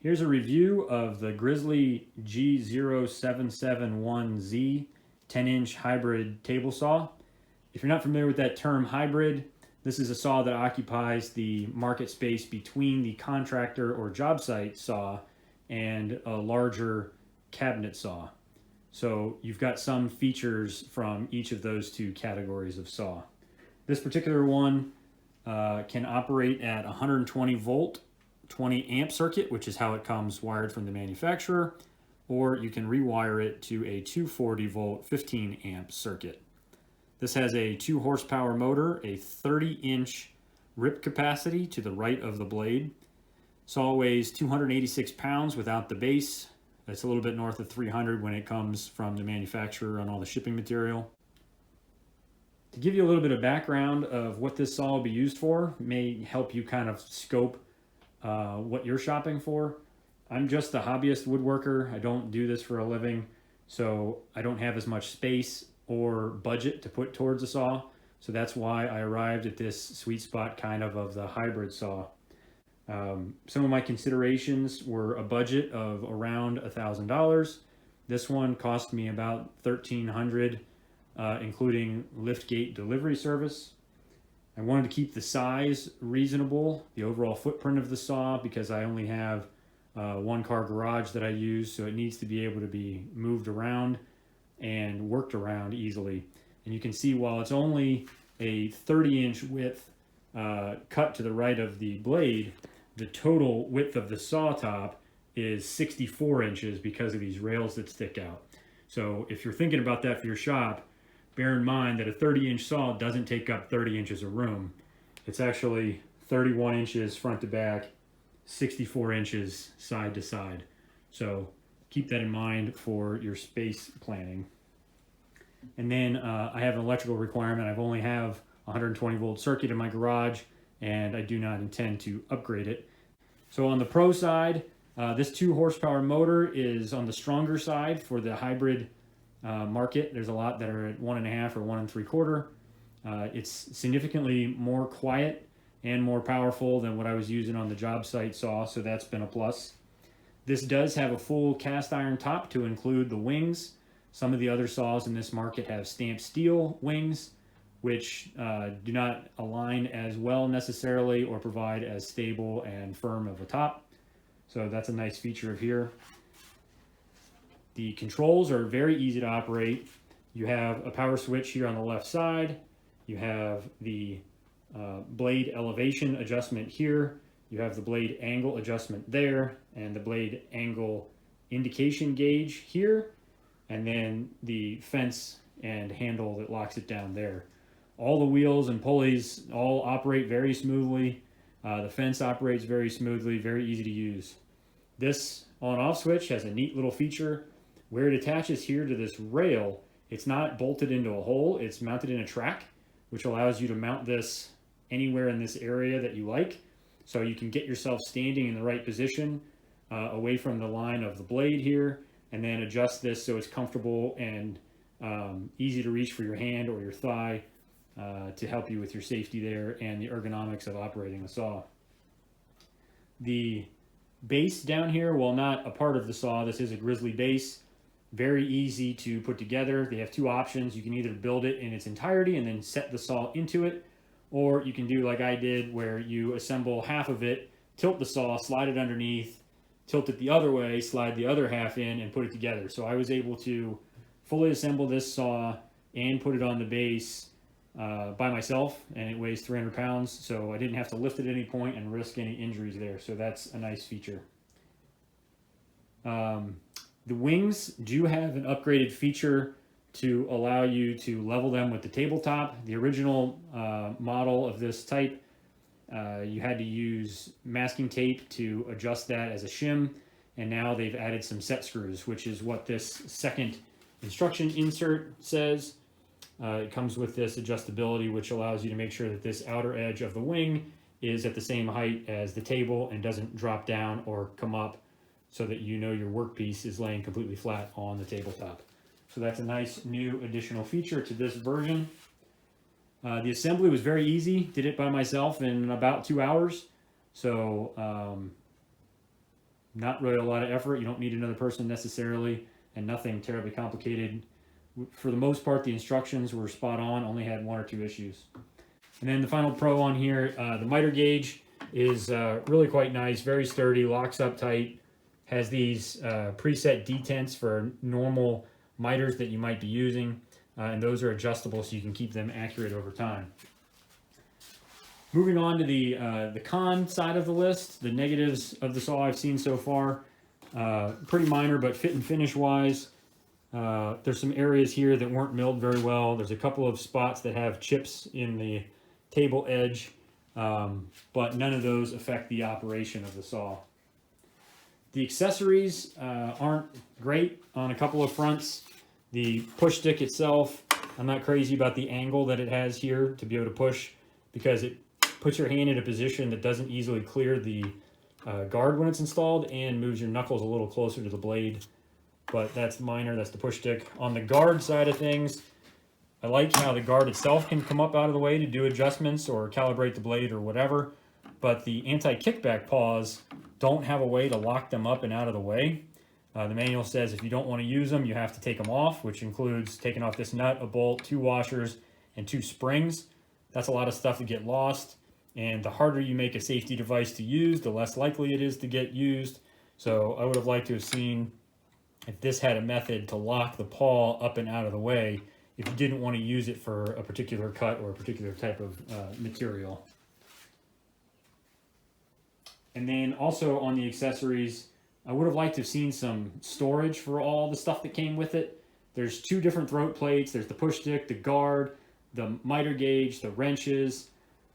Here's a review of the Grizzly G0771Z 10-inch hybrid table saw. If you're not familiar with that term hybrid, this is a saw that occupies the market space between the contractor or job site saw and a larger cabinet saw. So you've got some features from each of those two categories of saw. This particular one can operate at 120 volt 20 amp circuit, which is how it comes wired from the manufacturer, or you can rewire it to a 240 volt 15 amp circuit. This has a 2 horsepower motor, a 30-inch rip capacity to the right of the blade. Saw weighs 286 pounds without the base. That's a little bit north of 300 when it comes from the manufacturer on all the shipping material. To give you a little bit of background of what this saw will be used for, may help you kind of scope what you're shopping for. I'm just a hobbyist woodworker. I don't do this for a living, so I don't have as much space or budget to put towards a saw. So that's why I arrived at this sweet spot kind of the hybrid saw. Some of my considerations were a budget of around $1,000. This one cost me about $1,300, including liftgate delivery service. I wanted to keep the size reasonable, the overall footprint of the saw, because I only have one car garage that I use, so it needs to be able to be moved around and worked around easily. And you can see while it's only a 30-inch width cut to the right of the blade, the total width of the saw top is 64 inches because of these rails that stick out. So if you're thinking about that for your shop, bear in mind that a 30-inch saw doesn't take up 30 inches of room. It's actually 31 inches front to back, 64 inches side to side. So keep that in mind for your space planning. And then I have an electrical requirement. I've only have 120 volt circuit in my garage, and I do not intend to upgrade it. So on the pro side, this 2 horsepower motor is on the stronger side for the hybrid market. There's a lot that are at 1.5 or 1 3/4. It's significantly more quiet and more powerful than what I was using on the job site saw, so that's been a plus. This does have a full cast iron top to include the wings. Some of the other saws in this market have stamped steel wings, which do not align as well necessarily or provide as stable and firm of a top. So that's a nice feature of here. The controls are very easy to operate. You have a power switch here on the left side. You have the blade elevation adjustment here. You have the blade angle adjustment there, and the blade angle indication gauge here, and then the fence and handle that locks it down there. All the wheels and pulleys all operate very smoothly. The fence operates very smoothly, very easy to use. This on-off switch has a neat little feature where it attaches here to this rail. It's not bolted into a hole, it's mounted in a track, which allows you to mount this anywhere in this area that you like. So you can get yourself standing in the right position away from the line of the blade here, and then adjust this so it's comfortable and easy to reach for your hand or your thigh to help you with your safety there and the ergonomics of operating the saw. The base down here, while not a part of the saw, this is a Grizzly base. Very easy to put together. They have 2 options. You can either build it in its entirety and then set the saw into it, or you can do like I did where you assemble half of it, tilt the saw, slide it underneath, tilt it the other way, slide the other half in, and put it together. So I was able to fully assemble this saw and put it on the base by myself, and it weighs 300 pounds, so I didn't have to lift it at any point and risk any injuries there. So that's a nice feature. The wings do have an upgraded feature to allow you to level them with the tabletop. The original model of this type, you had to use masking tape to adjust that as a shim, and now they've added some set screws, which is what this second instruction insert says. It comes with this adjustability, which allows you to make sure that this outer edge of the wing is at the same height as the table and doesn't drop down or come up, so that you know your workpiece is laying completely flat on the tabletop. So that's a nice new additional feature to this version. The assembly was very easy. Did it by myself in about 2 hours. So Not really a lot of effort. You don't need another person necessarily, and nothing terribly complicated. For the most part, the instructions were spot on, only had 1 or 2 issues. And then the final pro on here, the miter gauge is really quite nice, very sturdy, locks up tight, has these preset detents for normal miters that you might be using, and those are adjustable so you can keep them accurate over time. Moving on to the con side of the list, the negatives of the saw I've seen so far, pretty minor, but fit and finish wise, there's some areas here that weren't milled very well. There's a couple of spots that have chips in the table edge, but none of those affect the operation of the saw. The accessories aren't great on a couple of fronts. The push stick itself, I'm not crazy about the angle that it has here to be able to push, because it puts your hand in a position that doesn't easily clear the guard when it's installed and moves your knuckles a little closer to the blade. But that's minor, that's the push stick. On the guard side of things, I like how the guard itself can come up out of the way to do adjustments or calibrate the blade or whatever, but the anti-kickback paws don't have a way to lock them up and out of the way. The manual says if you don't want to use them, you have to take them off, which includes taking off this nut, a bolt, 2 washers, and 2 springs. That's a lot of stuff to get lost, and the harder you make a safety device to use, the less likely it is to get used. So I would have liked to have seen if this had a method to lock the paw up and out of the way if you didn't want to use it for a particular cut or a particular type of material. And then also on the accessories, I would have liked to have seen some storage for all the stuff that came with it. There's 2 different throat plates. There's the push stick, the guard, the miter gauge, the wrenches,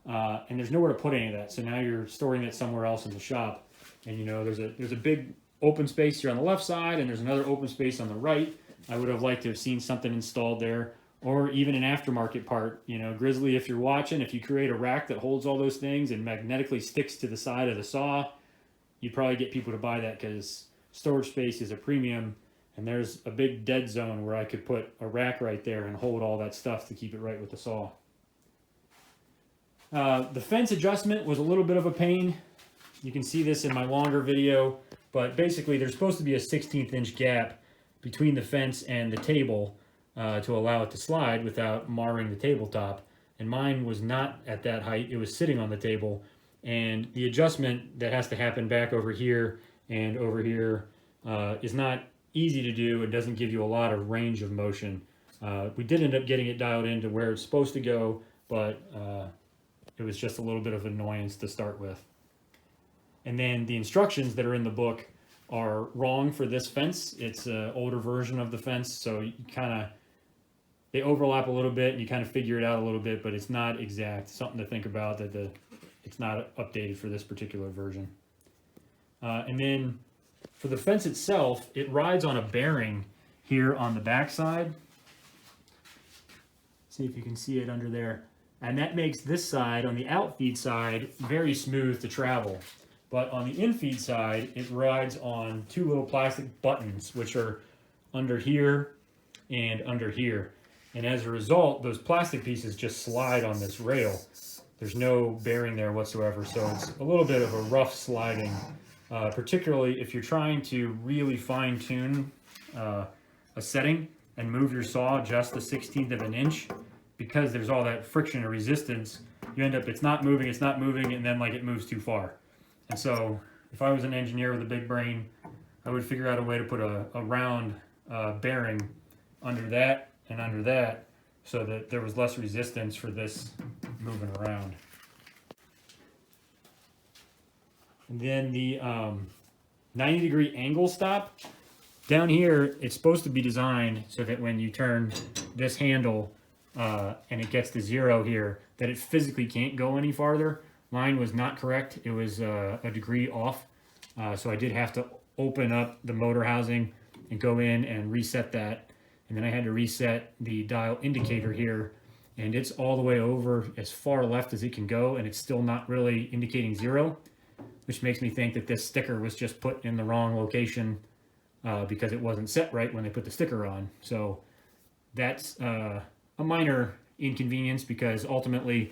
and there's nowhere to put any of that. So now you're storing it somewhere else in the shop. And you know, there's a big open space here on the left side, and there's another open space on the right. I would have liked to have seen something installed there, or even an aftermarket part. You know, Grizzly, if you're watching, if you create a rack that holds all those things and magnetically sticks to the side of the saw, you'd probably get people to buy that, because storage space is a premium, and there's a big dead zone where I could put a rack right there and hold all that stuff to keep it right with the saw. The fence adjustment was a little bit of a pain. You can see this in my longer video, but basically there's supposed to be a 1/16 inch gap between the fence and the table to allow it to slide without marring the tabletop. And mine was not at that height. It was sitting on the table. And the adjustment that has to happen back over here and over here is not easy to do. It doesn't give you a lot of range of motion. We did end up getting it dialed into where it's supposed to go, but it was just a little bit of annoyance to start with. And then the instructions that are in the book are wrong for this fence. It's an older version of the fence, so you they overlap a little bit and you kind of figure it out a little bit, but it's not exact. Something to think about, that it's not updated for this particular version. And then for the fence itself, it rides on a bearing here on the back side. See if you can see it under there. And that makes this side, on the outfeed side, very smooth to travel. But on the infeed side, it rides on 2 little plastic buttons, which are under here and under here. And as a result, those plastic pieces just slide on this rail. There's no bearing there whatsoever, so it's a little bit of a rough sliding, particularly if you're trying to really fine-tune a setting and move your saw just a 1/16 of an inch. Because there's all that friction or resistance, you end up, it's not moving, and then like it moves too far. And so if I was an engineer with a big brain, I would figure out a way to put a round bearing under that and under that, so that there was less resistance for this moving around. And then the 90-degree angle stop, down here, it's supposed to be designed so that when you turn this handle and it gets to 0 here, that it physically can't go any farther. Mine was not correct. It was a degree off. So I did have to open up the motor housing and go in and reset that. And then I had to reset the dial indicator here, and it's all the way over as far left as it can go, and it's still not really indicating 0, which makes me think that this sticker was just put in the wrong location because it wasn't set right when they put the sticker on. So that's a minor inconvenience, because ultimately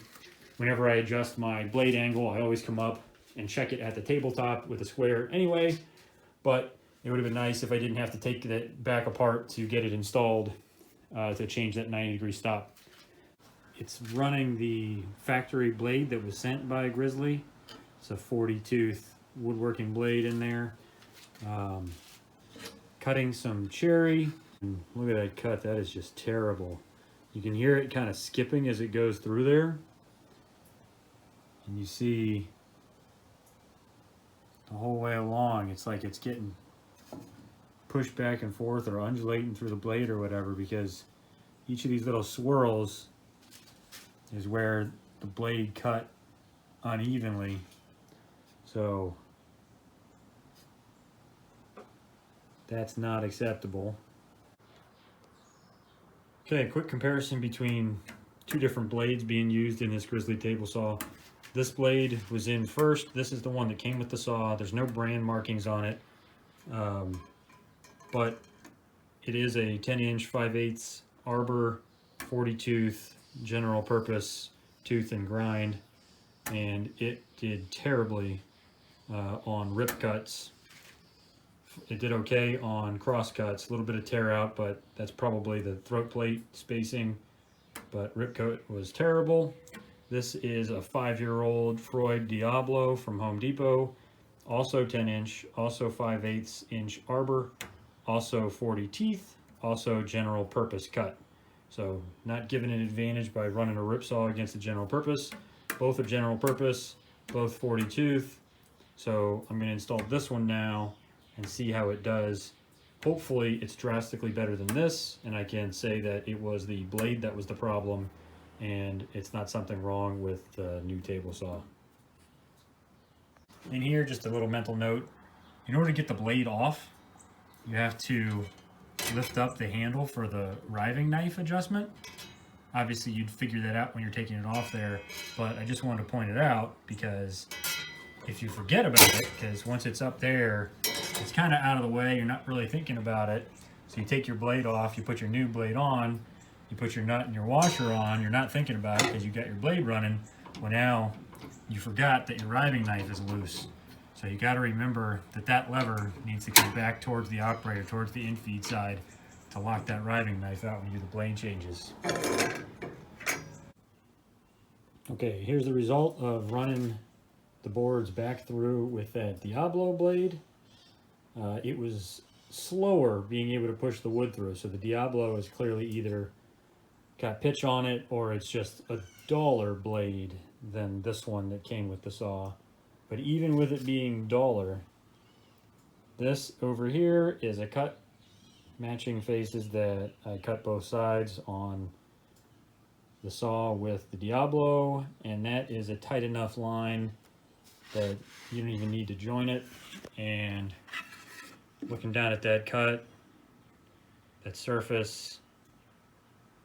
whenever I adjust my blade angle, I always come up and check it at the tabletop with a square anyway. but it would have been nice if I didn't have to take that back apart to get it installed to change that 90-degree stop. It's running the factory blade that was sent by Grizzly. It's a 40 tooth woodworking blade in there. Cutting some cherry. And look at that cut, that is just terrible. You can hear it kind of skipping as it goes through there. And you see the whole way along, it's like it's getting pushed back and forth or undulating through the blade or whatever, because each of these little swirls is where the blade cut unevenly. So that's not acceptable. Okay, a quick comparison between two different blades being used in this Grizzly table saw. This blade was in first. This is the one that came with the saw. There's no brand markings on it, but it is a 10-inch 5/8 arbor 40 tooth general purpose tooth and grind, and it did terribly on rip cuts. It did okay on cross cuts, a little bit of tear out, but that's probably the throat plate spacing, but rip cut was terrible. This is a 5-year-old Freud Diablo from Home Depot, also 10-inch, also 5/8 inch arbor, also 40 teeth, also general purpose cut. So not given an advantage by running a rip saw against a general purpose. Both are general purpose, both 40 tooth. So I'm going to install this one now and see how it does. Hopefully it's drastically better than this, and I can say that it was the blade that was the problem and it's not something wrong with the new table saw. In here, just a little mental note. In order to get the blade off, you have to lift up the handle for the riving knife adjustment. Obviously you'd figure that out when you're taking it off there, but I just wanted to point it out because if you forget about it, because once it's up there, it's kind of out of the way, you're not really thinking about it. So you take your blade off, you put your new blade on, you put your nut and your washer on, you're not thinking about it because you got your blade running. Well, now you forgot that your riving knife is loose. So you got to remember that that lever needs to come back towards the operator, towards the infeed side, to lock that riving knife out when you do the blade changes. Okay, here's the result of running the boards back through with that Diablo blade. It was slower being able to push the wood through, so the Diablo is clearly either got pitch on it or it's just a duller blade than this one that came with the saw. But even with it being duller, this over here is a cut matching faces that I cut both sides on the saw with the Diablo, and that is a tight enough line that you don't even need to join it. And looking down at that cut, that surface,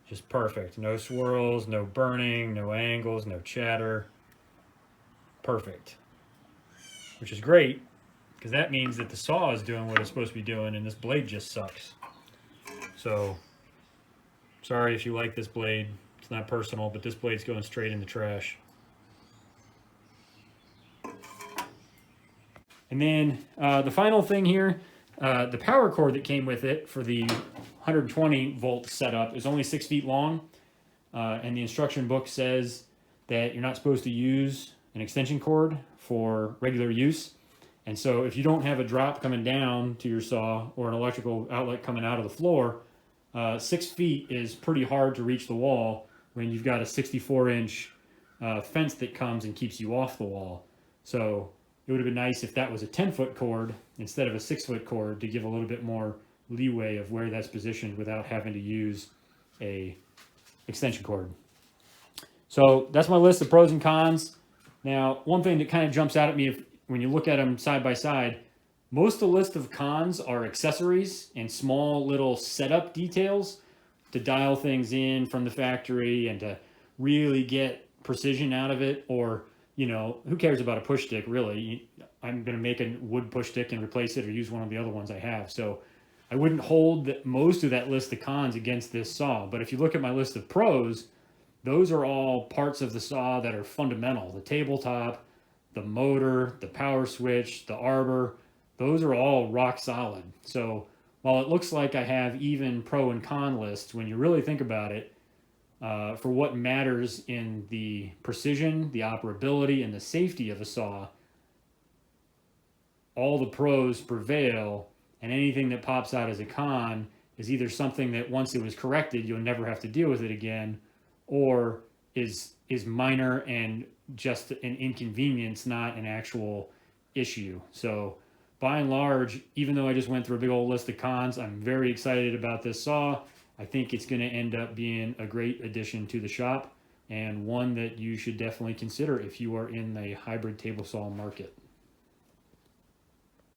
just perfect. No swirls, no burning, no angles, no chatter. Perfect. Which is great, because that means that the saw is doing what it's supposed to be doing and this blade just sucks. So, sorry if you like this blade. It's not personal, but this blade's going straight in the trash. And then the final thing here, the power cord that came with it for the 120 volt setup is only 6 feet long, and the instruction book says that you're not supposed to use an extension cord for regular use. And so if you don't have a drop coming down to your saw or an electrical outlet coming out of the floor, 6 feet is pretty hard to reach the wall when you've got a 64-inch fence that comes and keeps you off the wall. So it would have been nice if that was a 10-foot cord instead of a 6-foot cord to give a little bit more leeway of where that's positioned without having to use a extension cord. So that's my list of pros and cons. Now, one thing that kind of jumps out at me when you look at them side by side, most of the list of cons are accessories and small little setup details to dial things in from the factory and to really get precision out of it. Or, you know, who cares about a push stick, really? I'm going to make a wood push stick and replace it or use one of the other ones I have. So I wouldn't hold most of that list of cons against this saw. But if you look at my list of pros, those are all parts of the saw that are fundamental. The tabletop, the motor, the power switch, the arbor, those are all rock solid. So while it looks like I have even pro and con lists, when you really think about it, for what matters in the precision, the operability, and the safety of a saw, all the pros prevail, and anything that pops out as a con is either something that once it was corrected, you'll never have to deal with it again, or is minor and just an inconvenience, not an actual issue. So by and large, even though I just went through a big old list of cons, I'm very excited about this saw. I think it's going to end up being a great addition to the shop, and one that you should definitely consider if you are in the hybrid table saw market.